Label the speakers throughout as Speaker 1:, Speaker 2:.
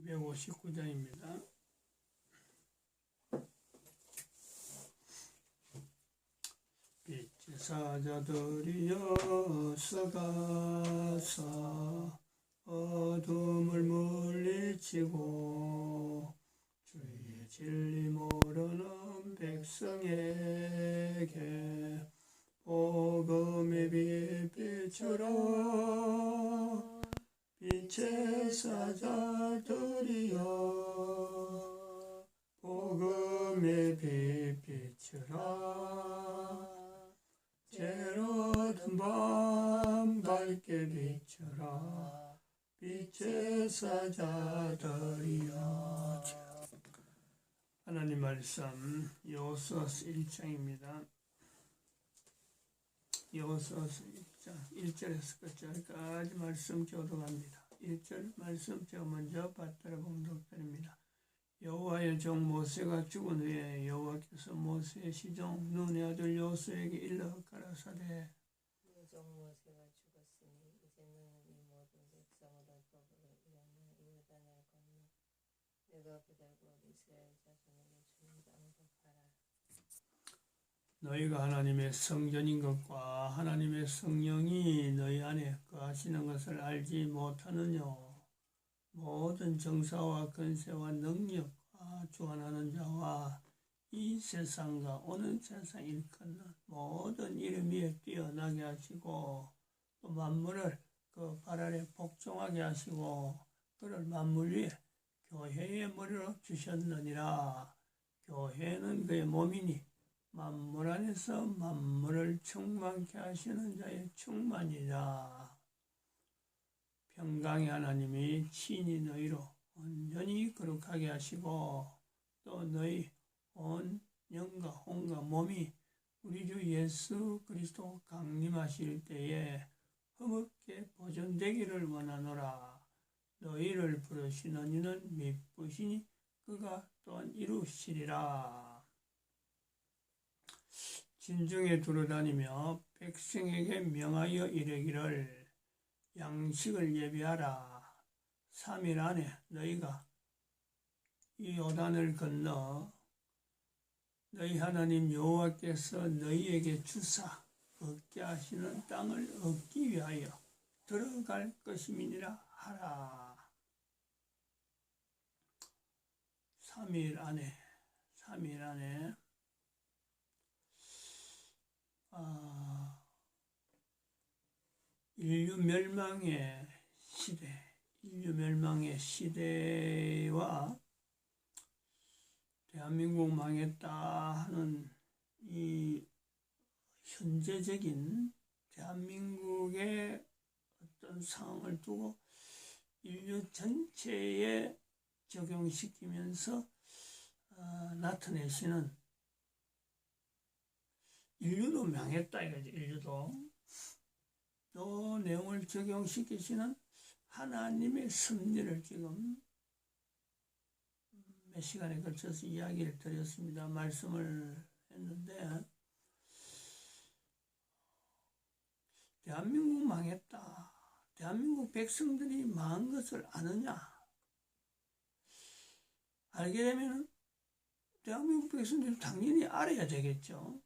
Speaker 1: 259장입니다. 빛의 사자들이여 서가사 어둠을 물리치고 주의 진리 모르는 백성에게 복음의 빛 비추라. 빛의 사자들이여 복음의 빛 비추라. 제로든 밤 밝게 비추라. 빛의 사자들이여. 하나님 말씀 여호수아서 1장입니다. 여호수아서 1장 1절에서 끝절까지 말씀 교독합니다. 1절 말씀 제가 먼저 받들어 봉독드립니다. 여호와의 종 모세가 죽은 후에 여호와께서 모세의 시종 눈의 아들 여호수아에게 일러 가라사대
Speaker 2: 네 종 모세가 죽었으니 이제 너는 이 모든 백성을 법으로 일하며 요단을 건너 내가 배달고 이스라엘 자손에게 주는 땅으로 가라.
Speaker 1: 너희가 하나님의 성전인 것과 하나님의 성령이 너희 안에 거하시는 것을 알지 못하느냐. 모든 정사와 권세와 능력과 주관하는 자와 이 세상과 오는 세상 일컫는 모든 이름 위에 뛰어나게 하시고 또 만물을 그 발 아래 복종하게 하시고 그를 만물 위에 교회의 머리로 주셨느니라. 교회는 그의 몸이니 만물 안에서 만물을 충만케 하시는 자의 충만이라. 평강의 하나님이 친히 너희로 온전히 거룩하게 하시고 또 너희 온 영과 혼과 몸이 우리 주 예수 그리스도 강림하실 때에 흠없게 보존되기를 원하노라. 너희를 부르시는 이는 미쁘시니 그가 또한 이루시리라. 진중에 두루다니며 백성에게 명하여 이르기를 양식을 예비하라. 3일 안에 너희가 이 요단을 건너 너희 하나님 여호와께서 너희에게 주사 얻게 하시는 땅을 얻기 위하여 들어갈 것임이니라 하라. 3일 안에 인류 멸망의 시대와 대한민국 망했다 하는 이 현재적인 대한민국의 어떤 상황을 두고 인류 전체에 적용시키면서 나타내시는 인류도 망했다 이거지. 인류도 또 내용을 적용시키시는 하나님의 섭리를 지금 몇 시간에 걸쳐서 이야기를 드렸습니다. 말씀을 했는데 대한민국 망했다. 대한민국 백성들이 망한 것을 아느냐? 알게 되면 대한민국 백성들이 당연히 알아야 되겠죠.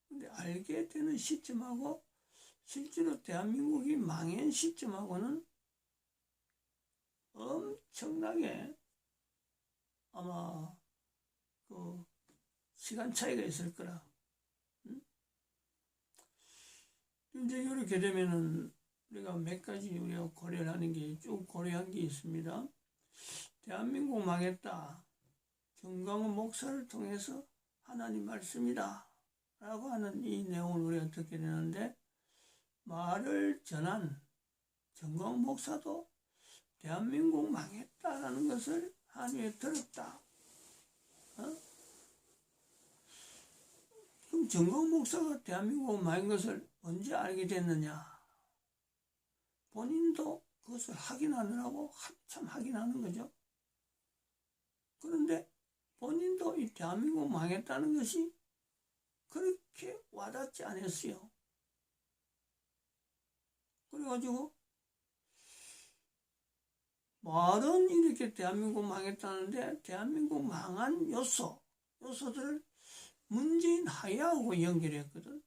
Speaker 1: 근데 알게 되는 시점하고 실제로 대한민국이 망한 시점하고는 엄청나게 아마 그 시간 차이가 있을 거라. 이제 이렇게 되면은 우리가 몇 가지 우리가 고려를 하는 게 쭉 고려한 게 있습니다. 대한민국 망했다. 정광훈 목사를 통해서 하나님 말씀이다 라고 하는 이 내용을 우리가 듣게 되는데 말을 전한 정광훈 목사도 대한민국 망했다라는 것을 한유에 들었다. 그럼 정광훈 목사가 대한민국 망한 것을 언제 알게 됐느냐? 본인도 그것을 확인하느라고 한참 확인하는 거죠. 그런데 본인도 이 대한민국 망했다는 것이 그렇게 와닿지 않았어요. 그래가지고 말은 이렇게 대한민국 망했다는데 대한민국 망한 요소들을 문재인 하야하고 연결했거든.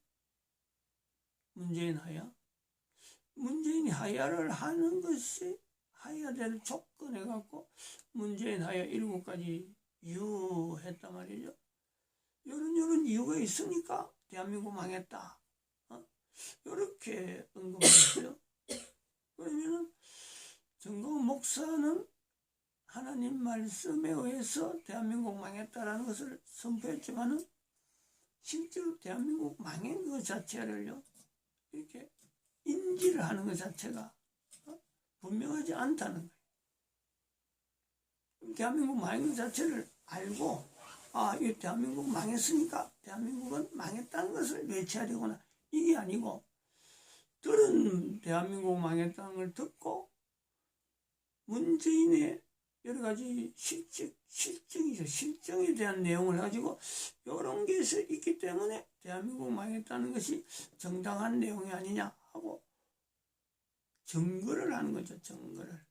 Speaker 1: 문재인 하야. 문재인이 하야를 하는 것이 하야대로 조건해갖고 문재인 하야 7가지 유했단 말이죠. 이런 이유가 있으니까 대한민국 망했다. 이렇게 언급했어요. 그러면은 정광훈 목사는 하나님 말씀에 의해서 대한민국 망했다라는 것을 선포했지만은 실제로 대한민국 망한 것 자체를요, 이렇게 인지를 하는 것 자체가 분명하지 않다는 거예요. 대한민국 망한 것 자체를 알고, 이 대한민국 망했으니까 대한민국은 망했다는 것을 외치하려거나 이게 아니고, 들은 대한민국 망했다는 걸 듣고 문재인의 여러 가지 실정에 대한 내용을 가지고 이런 게 있기 때문에 대한민국 망했다는 것이 정당한 내용이 아니냐 하고 증거를 하는 거죠. 증거를.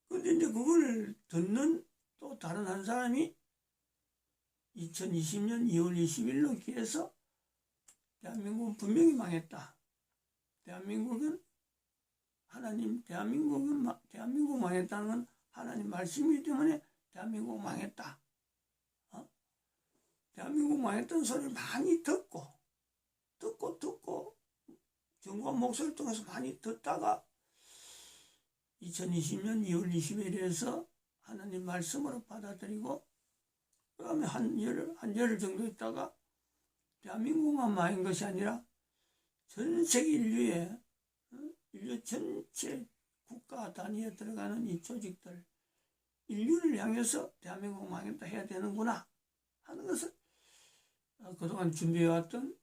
Speaker 1: 그런데 이제 그걸 듣는 또 다른 한 사람이 2020년 2월 20일로 기해서 대한민국은 분명히 망했다. 대한민국 망했다는 건 하나님 말씀이기 때문에 대한민국 망했다. 대한민국 망했다는 소리를 많이 듣고 정광훈 목소리를 통해서 많이 듣다가 2020년 2월 20일에서 하나님 말씀으로 받아들이고 그 다음에 한 열흘 정도 있다가 대한민국만 망한 것이 아니라 전 세계 인류 전체 국가 단위에 들어가는 이 조직들, 인류를 향해서 대한민국 망했다 해야 되는구나 하는 것을 그동안 준비해왔던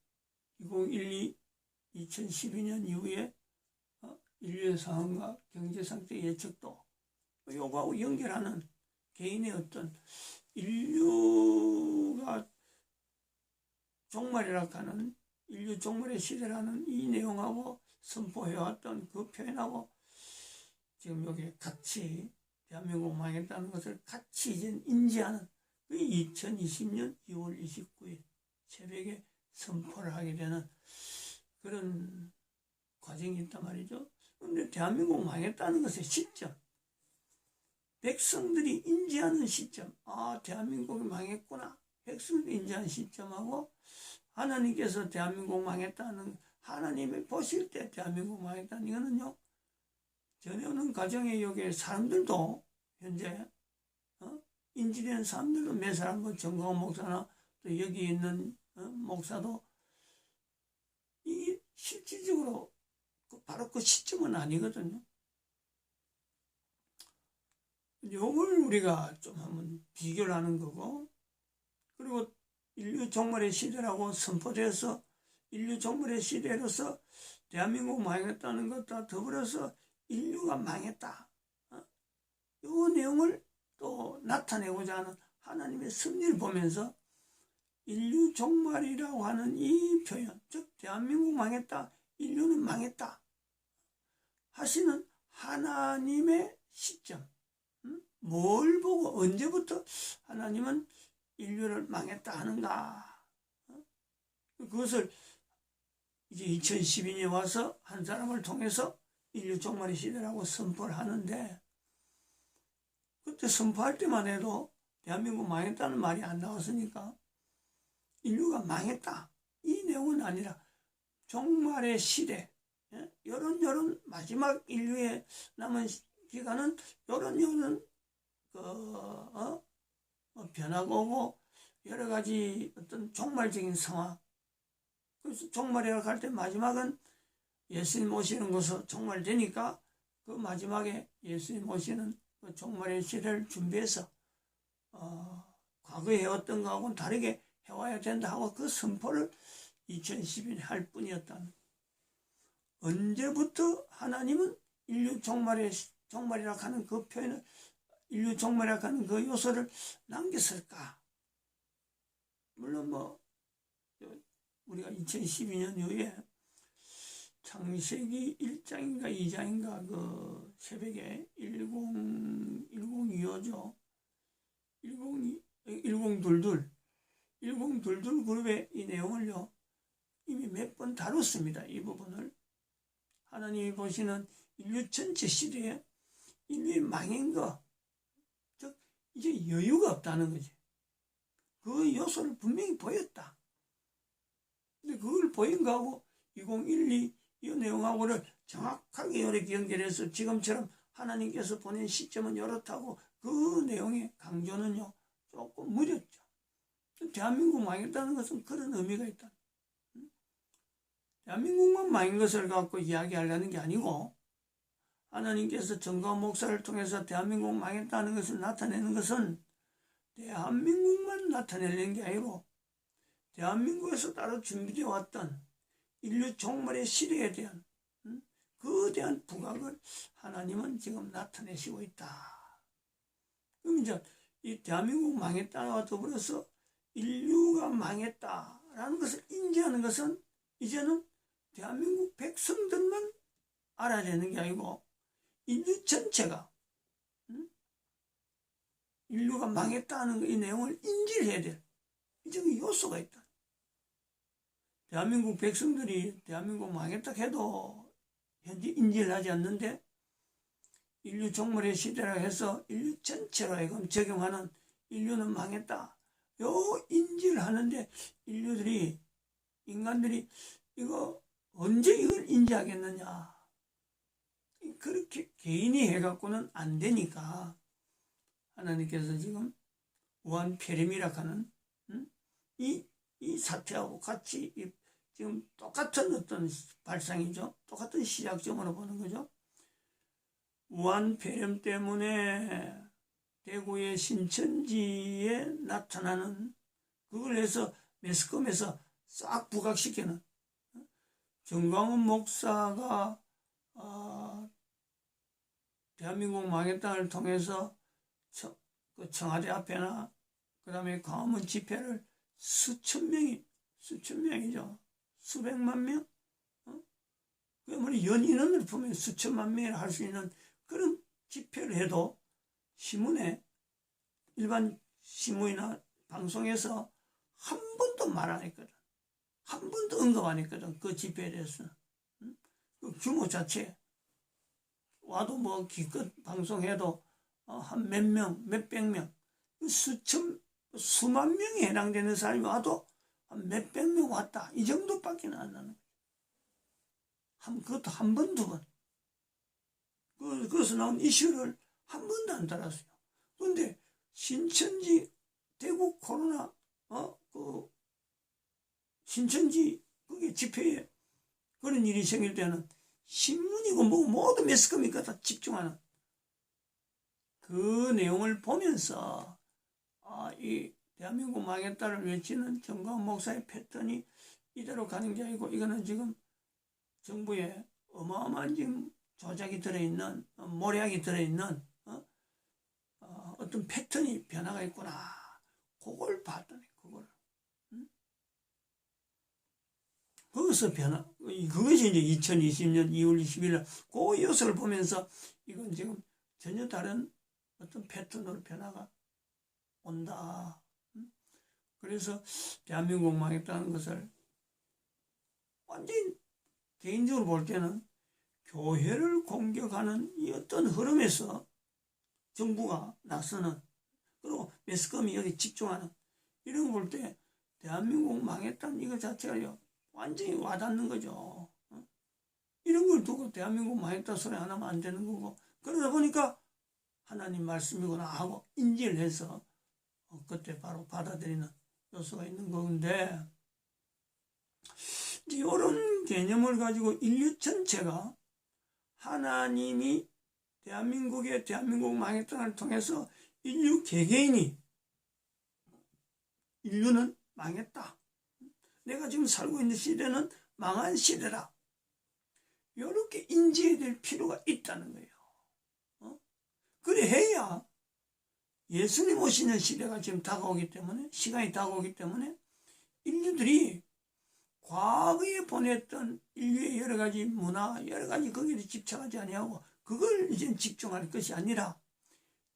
Speaker 1: 2012년 이후에 인류의 상황과 경제 상태 예측도 요거하고 연결하는 개인의 어떤 인류가 종말이라 하는 인류 종말의 시대라는 이 내용하고 선포해왔던 그 표현하고 지금 여기 같이 대한민국 망했다는 것을 같이 이제 인지하는 그 2020년 2월 29일 새벽에 선포를 하게 되는 그런 과정이 있단 말이죠. 그런데 대한민국 망했다는 것의 시점, 백성들이 인지하는 시점, 대한민국이 망했구나. 백성들이 인지하는 시점하고 하나님께서 대한민국 망했다는 하나님이 보실 때 대한민국 망했다는 이거는요, 전혀는 가정의 여기 사람들도 현재 인지되는 사람들도 몇 사람, 정광훈 목사나 또 여기 있는 목사도 이 실질적으로 바로 그 시점은 아니거든요. 이걸 우리가 좀 한번 비교를 하는 거고, 그리고 인류 종말의 시대라고 선포돼서 인류 종말의 시대로서 대한민국 망했다는 것과 더불어서 인류가 망했다. 이 내용을 또 나타내고자 하는 하나님의 섭리를 보면서 인류 종말이라고 하는 이 표현, 즉 대한민국 망했다, 인류는 망했다 하시는 하나님의 시점, 뭘 보고 언제부터 하나님은 인류를 망했다 하는가. 그것을 이제 2012년에 와서 한 사람을 통해서 인류 종말의 시대라고 선포를 하는데, 그때 선포할 때만 해도 대한민국 망했다는 말이 안 나왔으니까 인류가 망했다 이 내용은 아니라 종말의 시대, 요런 마지막 인류의 남은 기간은 요런 변화가 오고 여러 가지 어떤 종말적인 상황. 그래서 종말이라고 할 때 마지막은 예수님 오시는 것으로 종말되니까 그 마지막에 예수님 오시는 그 종말의 시대를 준비해서 과거에 해왔던 거하고는 다르게 해와야 된다 하고 그 선포를 2012년에 할 뿐이었다는. 언제부터 하나님은 인류 종말이라고 하는 그 표현을, 인류 종말이라고 하는 그 요소를 남겼을까? 물론 우리가 2012년 이후에 창세기 1장인가 2장인가 그 새벽에 1025죠. 1022 그룹의 이 내용을요 이미 몇 번 다뤘습니다. 이 부분을 하나님이 보시는 인류 전체 시대에 인류의 망인 거, 즉 이제 여유가 없다는 거지. 그 요소를 분명히 보였다. 근데 그걸 보인 거하고 2012 이 내용하고를 정확하게 이렇게 연결해서 지금처럼 하나님께서 보낸 시점은 이렇다고 그 내용의 강조는요 조금 무렸죠. 대한민국 망했다는 것은 그런 의미가 있다. 대한민국만 망인 것을 갖고 이야기하려는 게 아니고 하나님께서 정가훈 목사를 통해서 대한민국 망했다는 것을 나타내는 것은 대한민국만 나타내는 게 아니고 대한민국에서 따로 준비되어 왔던 인류 종말의 시대에 대한 그대한 부각을 하나님은 지금 나타내시고 있다. 그럼 이제 이 대한민국 망했다와 더불어서 인류가 망했다라는 것을 인지하는 것은 이제는 대한민국 백성들만 알아야 되는 게 아니고 인류 전체가 인류가 망했다는 이 내용을 인지를 해야 될 이제 그 요소가 있다. 대한민국 백성들이 대한민국 망했다 해도 현재 인지를 하지 않는데 인류 종말의 시대라 해서 인류 전체로 하여금 적용하는 인류는 망했다. 요 인지를 하는데 인간들이 이거 언제 이걸 인지하겠느냐. 그렇게 개인이 해갖고는 안 되니까 하나님께서 지금 무한폐렴이라 하는 이 사태하고 같이 지금 똑같은 어떤 발상이죠. 똑같은 시작점으로 보는 거죠. 무한폐렴 때문에 대구의 신천지에 나타나는 그걸 해서 매스컴에서 싹 부각시키는 정광훈 목사가 대한민국 망했다를 통해서 청와대 앞에나 그 다음에 광화문 집회를 수천 명이죠. 수백만 명? 그야말로 연인원을 보면 수천만 명이라 할 수 있는 그런 집회를 해도 신문에 일반 신문이나 방송에서 한 번도 말 안 했거든. 한 번도 언급 안 했거든. 그 집회에 대해서는. 그 규모 자체 와도 뭐 기껏 방송해도 한 몇 명, 몇백 명, 수만 명에 해당되는 사람이 와도 한 몇백 명 왔다. 이 정도밖에 안 나는 거죠. 그것도 한 번, 두 번. 그것서 나온 이슈를 한 번도 안 달았어요. 그런데 신천지 대구 코로나 신천지 그게 집회에 그런 일이 생길 때는 신문이고 뭐고 모두 매스컴이니까 다 집중하는 그 내용을 보면서 이 대한민국 망했다를 외치는 정광훈 목사의 패턴이 이대로 가는 게 아니고 이거는 지금 정부에 어마어마한 지금 조작이 들어있는 모략이 들어있는 어떤 패턴이 변화가 있구나. 그걸 봤더니 그걸 거기서 그것이 이제 2020년 2월 20일 그 요소를 보면서 이건 지금 전혀 다른 어떤 패턴으로 변화가 온다. 그래서 대한민국 망했다는 것을 완전히 개인적으로 볼 때는 교회를 공격하는 이 어떤 흐름에서 정부가 나서는 그리고 매스컴이 여기 집중하는 이런 거 볼 때 대한민국 망했다는 이거 자체가요 완전히 와닿는 거죠. 이런 걸 두고 대한민국 망했다 소리 안 하면 안 되는 거고 그러다 보니까 하나님 말씀이구나 하고 인지를 해서 그때 바로 받아들이는 요소가 있는 건데 이런 개념을 가지고 인류 전체가 하나님이 대한민국 망했다를 통해서 인류 개개인이 인류는 망했다. 내가 지금 살고 있는 시대는 망한 시대다. 이렇게 인지해야 될 필요가 있다는 거예요. 그래 해야 예수님 오시는 시대가 지금 다가오기 때문에 시간이 다가오기 때문에 인류들이 과거에 보냈던 인류의 여러 가지 문화, 여러 가지 거기에 집착하지 아니하고 그걸 이제 집중할 것이 아니라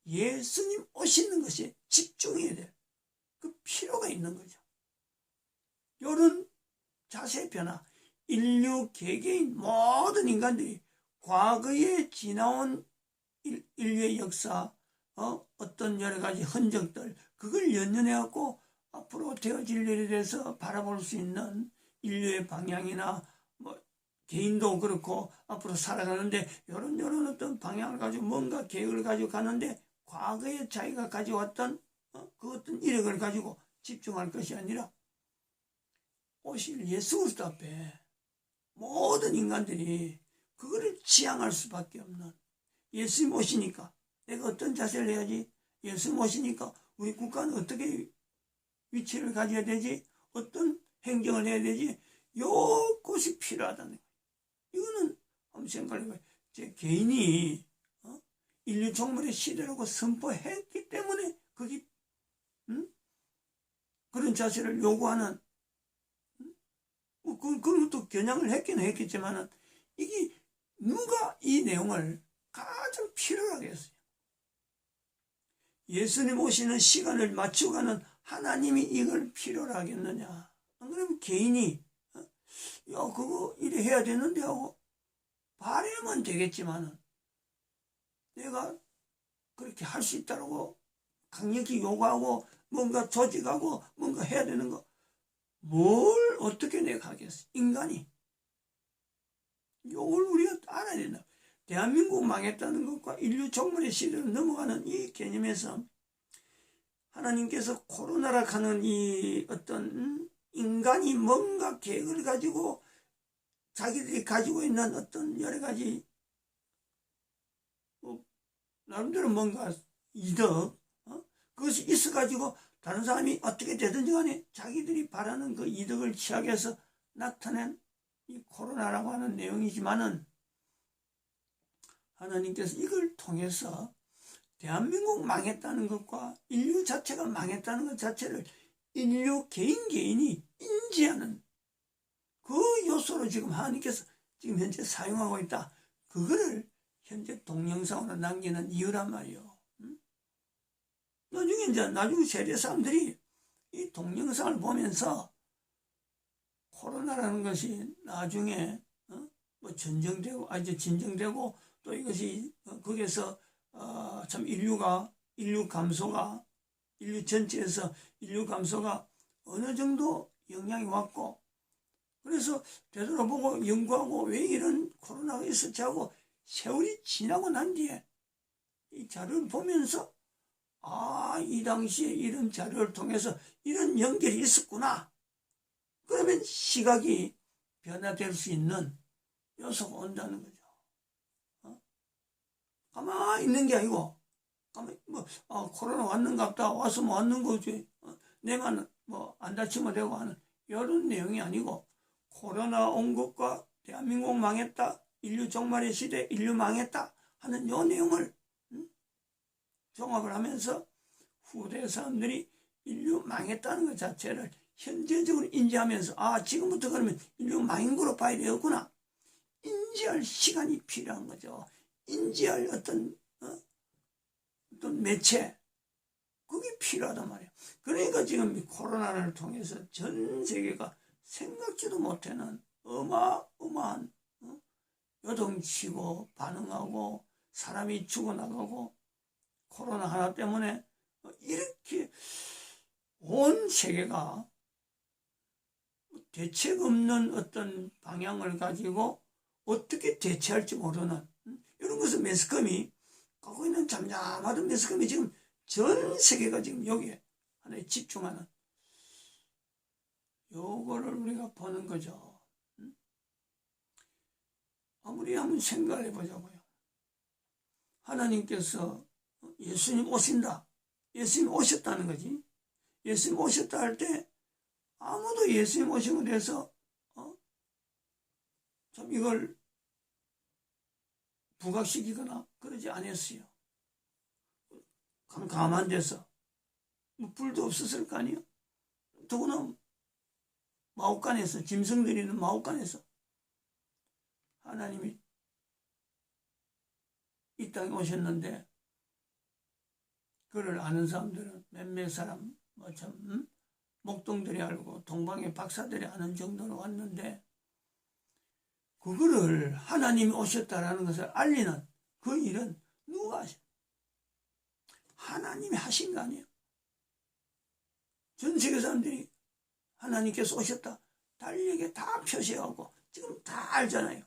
Speaker 1: 예수님 오시는 것에 집중해야 돼. 그 필요가 있는 거죠. 이런 자세 변화, 인류 개개인 모든 인간들이 과거에 지나온 인류의 역사, 어떤 여러 가지 흔적들, 그걸 연연해갖고 앞으로 되어질 일에 대해서 바라볼 수 있는 인류의 방향이나 뭐 개인도 그렇고 앞으로 살아가는데 이런 어떤 방향을 가지고 뭔가 계획을 가지고 가는데 과거에 자기가 가져왔던 그 어떤 이력을 가지고 집중할 것이 아니라 오실 예수 그리스도 앞에 모든 인간들이 그거를 지향할 수밖에 없는, 예수님 오시니까 내가 어떤 자세를 해야지, 예수님 오시니까 우리 국가는 어떻게 위치를 가져야 되지, 어떤 행정을 해야 되지, 요것이 필요하다는 거예요. 이거는 한번 생각해봐요. 제 개인이 인류 종말의 시대라고 선포했기 때문에 그게 그런 자세를 요구하는, 그런 것도 겨냥을 했긴 했겠지만은 이게 누가 이 내용을 가장 필요하게 했어요. 예수님 오시는 시간을 맞추고 가는 하나님이 이걸 필요로 하겠느냐. 안 그러면 개인이 야 그거 이래 해야 되는데 하고 바라면 되겠지만은 내가 그렇게 할 수 있다고 강력히 요구하고 뭔가 조직하고 뭔가 해야 되는 거, 뭘 어떻게 내가 하겠어. 인간이 요걸 우리가 알아야 된다. 대한민국 망했다는 것과 인류 종말의 시대로 넘어가는 이 개념에서 하나님께서 코로나라 하는 이 어떤 인간이 뭔가 계획을 가지고 자기들이 가지고 있는 어떤 여러 가지 나름대로 뭔가 이득, 그것이 있어가지고 다른 사람이 어떻게 되든지 간에 자기들이 바라는 그 이득을 취하기 위해서 나타낸 이 코로나라고 하는 내용이지만은 하나님께서 이걸 통해서 대한민국 망했다는 것과 인류 자체가 망했다는 것 자체를 인류 개인이 인지하는 그 요소로 지금 하나님께서 지금 현재 사용하고 있다. 그거를 현재 동영상으로 남기는 이유란 말이요. 나중에 세대 사람들이 이 동영상을 보면서 코로나라는 것이 나중에 뭐 전정되고 이제 진정되고 또 이것이 거기에서 참 인류 전체에서 인류 감소가 어느 정도 영향이 왔고, 그래서 되돌아보고 연구하고 왜 이런 코로나가 있었지 하고 세월이 지나고 난 뒤에 이 자료를 보면서 이 당시에 이런 자료를 통해서 이런 연결이 있었구나. 그러면 시각이 변화될 수 있는 요소가 온다는 거죠. 가만히 있는 게 아니고, 가만히 코로나 왔는갑다, 와서 뭐 왔는 거지. 내만 뭐 안 다치면 되고 하는 이런 내용이 아니고, 코로나 온 것과 대한민국 망했다, 인류 종말의 시대, 인류 망했다 하는 요 내용을 종합을 하면서 후대 사람들이 인류 망했다는 것 자체를 현재적으로 인지하면서 지금부터 그러면 인류 망인 거로 봐야 되겠구나. 인지할 시간이 필요한 거죠. 인지할 어떤 매체, 그게 필요하단 말이에요. 그러니까 지금 이 코로나를 통해서 전 세계가 생각지도 못하는 어마어마한 요동치고 반응하고 사람이 죽어나가고 코로나 하나 때문에 이렇게 온 세계가 대책 없는 어떤 방향을 가지고 어떻게 대처할지 모르는 이런 것은 매스컴이 갖고 있는 잠잠하던 매스컴이 지금 전 세계가 지금 여기에 하나에 집중하는 요거를 우리가 보는 거죠. 아무리 한번 생각해 보자고요. 하나님께서 예수님 오신다. 예수님 오셨다는 거지. 예수님 오셨다 할 때 아무도 예수님 오신 것에 대해서 참 이걸 부각시키거나 그러지 않았어요. 가만 데서 뭐 불도 없었을 거 아니에요. 더구나 마옥간에서, 짐승들이 있는 마옥간에서 하나님이 이 땅에 오셨는데, 그를 아는 사람들은 몇몇 사람, 목동들이 알고 동방의 박사들이 아는 정도로 왔는데, 그거를 하나님이 오셨다라는 것을 알리는 그 일은 누가 하셨? 하나님이 하신 거 아니에요. 전 세계 사람들이 하나님께서 오셨다 달리게 다 표시하고 지금 다 알잖아요.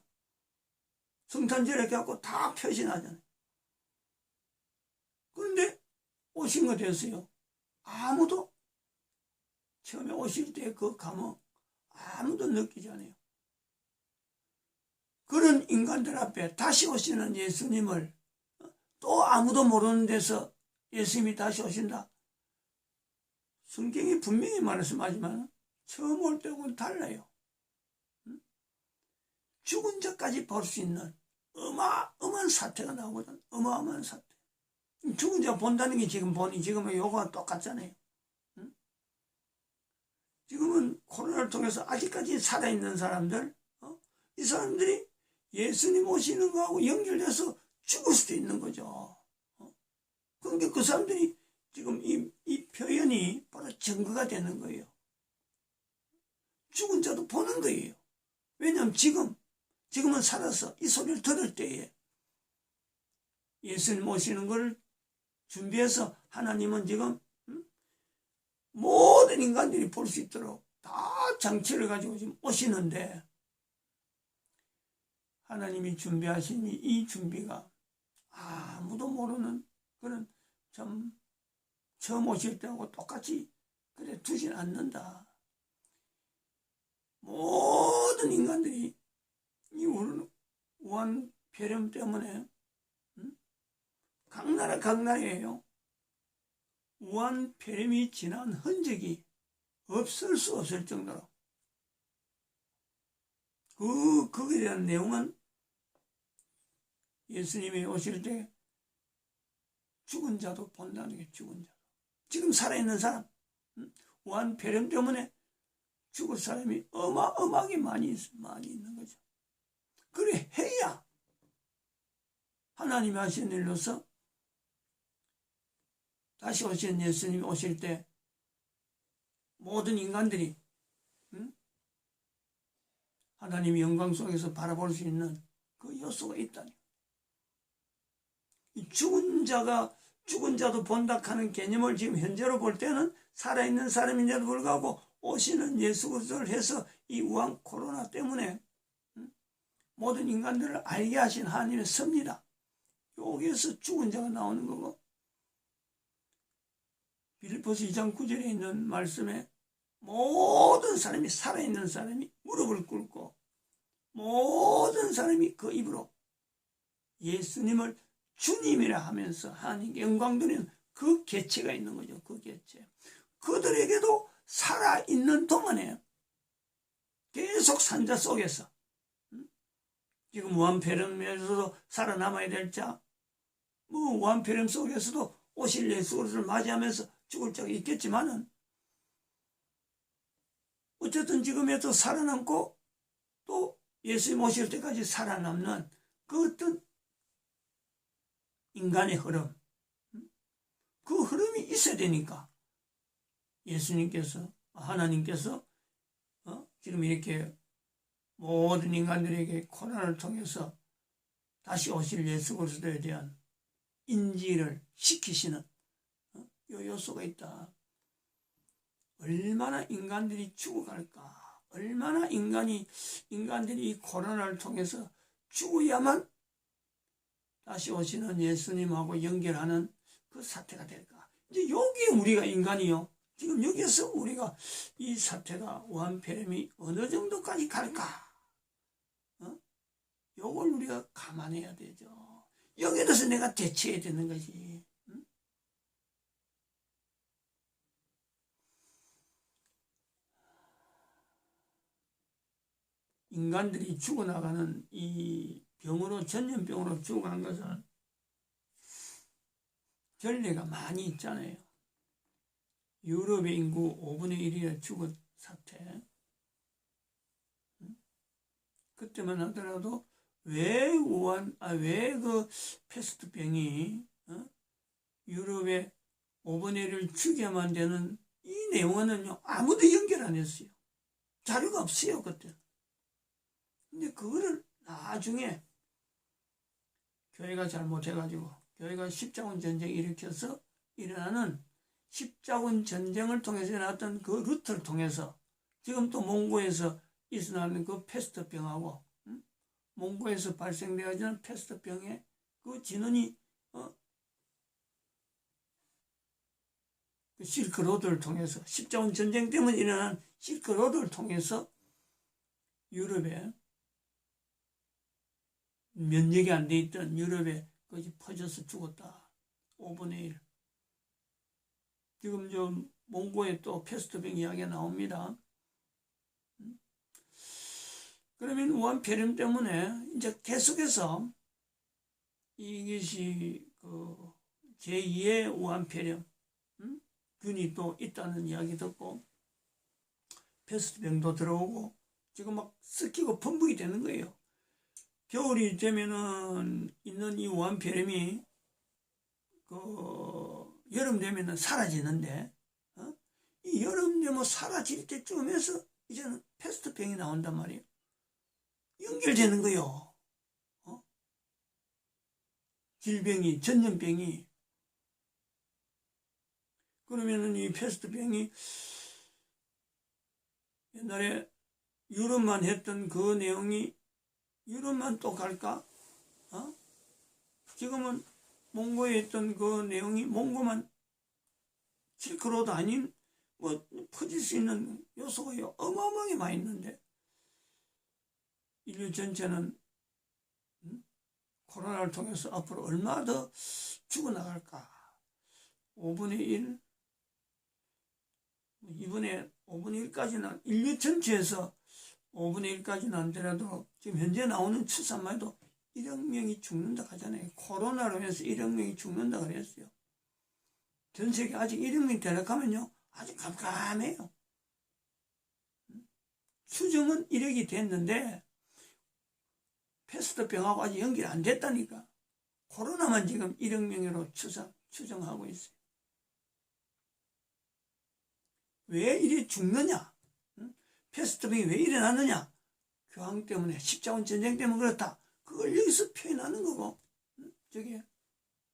Speaker 1: 성탄절에 이렇게 하고 다 표시나잖아요. 그런데 오신 거 됐어요. 아무도 처음에 오실 때 그 감흥 아무도 느끼지 않아요. 그런 인간들 앞에 다시 오시는 예수님을 또 아무도 모르는 데서 예수님이 다시 오신다. 성경이 분명히 말씀하지만 처음 올 때하고는 달라요. 죽은 자까지 볼 수 있는 어마어마한 사태가 나오거든. 어마어마한 사태. 죽은 자 본다는 게 지금 보니 지금은 요거와 똑같잖아요. 지금은 코로나를 통해서 아직까지 살아있는 사람들, 이 사람들이 예수님 오시는 거하고 연결돼서 죽을 수도 있는 거죠. 그러니까 그 사람들이 지금 이 표현이 바로 증거가 되는 거예요. 죽은 자도 보는 거예요. 왜냐하면 지금은 살아서 이 소리를 들을 때에 예수님 오시는 걸 준비해서 하나님은 지금 모든 인간들이 볼 수 있도록 다 장치를 가지고 지금 오시는데, 하나님이 준비하신 이 준비가 아무도 모르는 그런 좀 처음 오실 때하고 똑같이 그래 두진 않는다. 모든 인간들이 이 우한 폐렴 때문에 각 나라예요. 우한 폐렴이 지난 흔적이 없을 수 없을 정도로 거기에 대한 내용은 예수님이 오실 때 죽은 자도 본다는 게 죽은 자. 지금 살아있는 사람, 우한 폐렴 때문에 죽을 사람이 어마어마하게 많이 있는 거죠. 그래 해야 하나님이 하신 일로서 다시 오신 예수님이 오실 때 모든 인간들이 하나님의 영광 속에서 바라볼 수 있는 그 요소가 있다니. 죽은 자도 본다 하는 개념을 지금 현재로 볼 때는 살아있는 사람인데도 불구하고 오시는 예수 그리스도를 해서 이 우한 코로나 때문에 모든 인간들을 알게 하신 하나님의 섭니다. 여기에서 죽은 자가 나오는 거고, 빌립보서 2장 9절에 있는 말씀에 모든 사람이, 살아있는 사람이 무릎을 꿇고 모든 사람이 그 입으로 예수님을 주님이라 하면서 하나님께 영광 드리는 그 계체가 있는 거죠. 그 계체. 그들에게도 살아있는 동안에 계속 산자 속에서 지금 우한폐렴에서도 살아남아야 될 자, 우한폐렴 속에서도 오실 예수 그리스도를 맞이하면서 죽을 자가 있겠지만은, 어쨌든 지금에도 살아남고 또 예수님 오실 때까지 살아남는 그 어떤 인간의 흐름, 그 흐름이 있어야 되니까 예수님께서, 하나님께서 지금 이렇게 모든 인간들에게 코로나를 통해서 다시 오실 예수 그리스도에 대한 인지를 시키시는 요 요소가 있다. 얼마나 인간들이 죽어갈까, 얼마나 인간들이 이 코로나를 통해서 죽어야만 다시 오시는 예수님하고 연결하는 그 사태가 될까. 이제 여기에 우리가 인간이요, 지금 여기서 우리가 이 사태가, 우한폐렴이 어느 정도까지 갈까, 요걸 우리가 감안해야 되죠. 여기에 대해서 내가 대처해야 되는 거지. 인간들이 죽어나가는 이 병으로, 전염병으로 죽어간 것은 전례가 많이 있잖아요. 유럽의 인구 5분의 1이 죽은 사태, 그때만 하더라도 왜 그 패스트병이 유럽의 5분의 1을 죽여만 되는 이 내용은요, 아무도 연결 안 했어요. 자료가 없어요, 그때. 근데 그거를 나중에 교회가 잘못해가지고, 교회가 십자군 전쟁 일으켜서 일어나는 십자군 전쟁을 통해서 일어났던 그 루트를 통해서 지금 또 몽고에서 일어나는 그 패스트병하고, 몽고에서 발생되어지는 패스트병의 그 진원이 그 실크로드를 통해서, 십자군 전쟁 때문에 일어난 실크로드를 통해서 유럽에 면역이 안 돼 있던 유럽에 거기 퍼져서 죽었다. 5분의 1. 지금 저 몽고에 또 패스트병 이야기가 나옵니다. 그러면 우한폐렴 때문에 이제 계속해서 이것이 그 제2의 우한폐렴 균이 또 있다는 이야기 듣고 패스트병도 들어오고 지금 막 섞이고 번복이 되는 거예요. 겨울이 되면은 있는 이 우한폐렴이 그 여름 되면은 사라지는데 이 여름 되면 사라질 때쯤에서 이제는 패스트병이 나온단 말이에요. 연결되는 거요. 질병이, 전염병이. 그러면은 이 패스트병이 옛날에 유럽만 했던 그 내용이 유럽만 또 갈까? 지금은 몽고에 했던 그 내용이 몽고만 실크로드 아닌 뭐 퍼질 수 있는 요소가 어마어마하게 많이 있는데 인류 전체는 코로나를 통해서 앞으로 얼마나 더 죽어나갈까? 5분의 1? 이번에 5분의 1까지는 인류 전체에서 5분의 1까지는 안 되더라도 지금 현재 나오는 추산만 해도 1억 명이 죽는다 하잖아요. 코로나로 해서 1억 명이 죽는다 그랬어요. 전 세계 아직 1억 명이 되려가면요 아직 깜깜해요. 추정은 1억이 됐는데 패스트병하고 아직 연결 안 됐다니까. 코로나만 지금 1억 명으로 추정하고 있어요. 왜 이리 죽느냐? 패스트병이 왜 일어나느냐? 교황 때문에, 십자군 전쟁 때문에 그렇다. 그걸 여기서 표현하는 거고, 저기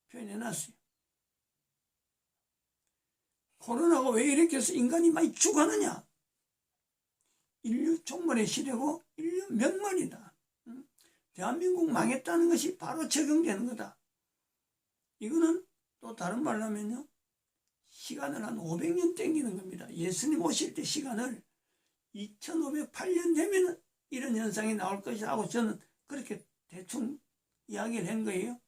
Speaker 1: 표현해놨어요. 코로나가 왜 이렇게 해서 인간이 많이 죽었느냐? 인류 종말의 시대고 인류 멸망이다. 대한민국 망했다는 것이 바로 적용되는 거다. 이거는 또 다른 말로 하면요. 시간을 한 500년 땡기는 겁니다. 예수님 오실 때 시간을 2508년 되면 이런 현상이 나올 것이라고 저는 그렇게 대충 이야기를 한 거예요.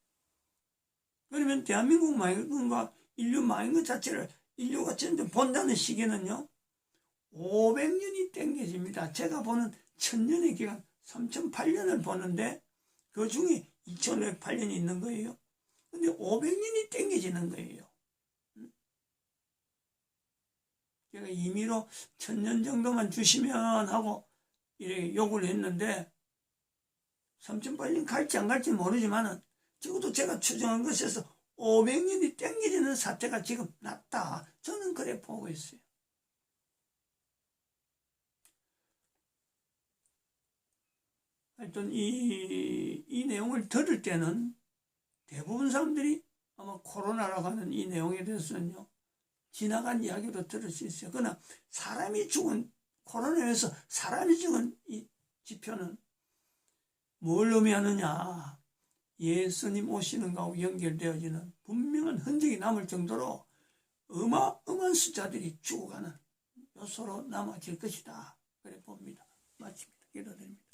Speaker 1: 그러면 대한민국 망한 것과 인류 망한 것 자체를 인류가 전부 본다는 시기는요. 500년이 땡겨집니다. 제가 보는 1000년의 기간 3008년을 보는데 그 중에 2508년이 있는 거예요. 근데 500년이 땡겨지는 거예요. 제가 임의로 1000년 정도만 주시면 하고 이렇게 요구를 했는데 3008년 갈지 안 갈지 모르지만은 적어도 제가 추정한 것에서 500년이 땡겨지는 사태가 지금 났다. 저는 그래 보고 있어요. 하여튼 이 내용을 들을 때는 대부분 사람들이 아마 코로나라고 하는 이 내용에 대해서는요. 지나간 이야기로 들을 수 있어요. 그러나 사람이 죽은 코로나에서 사람이 죽은 이 지표는 뭘 의미하느냐. 예수님 오시는 것하고 연결되어지는 분명한 흔적이 남을 정도로 어마어마한 숫자들이 죽어가는 요소로 남아질 것이다. 그래 봅니다. 마칩니다. 기도드립니다.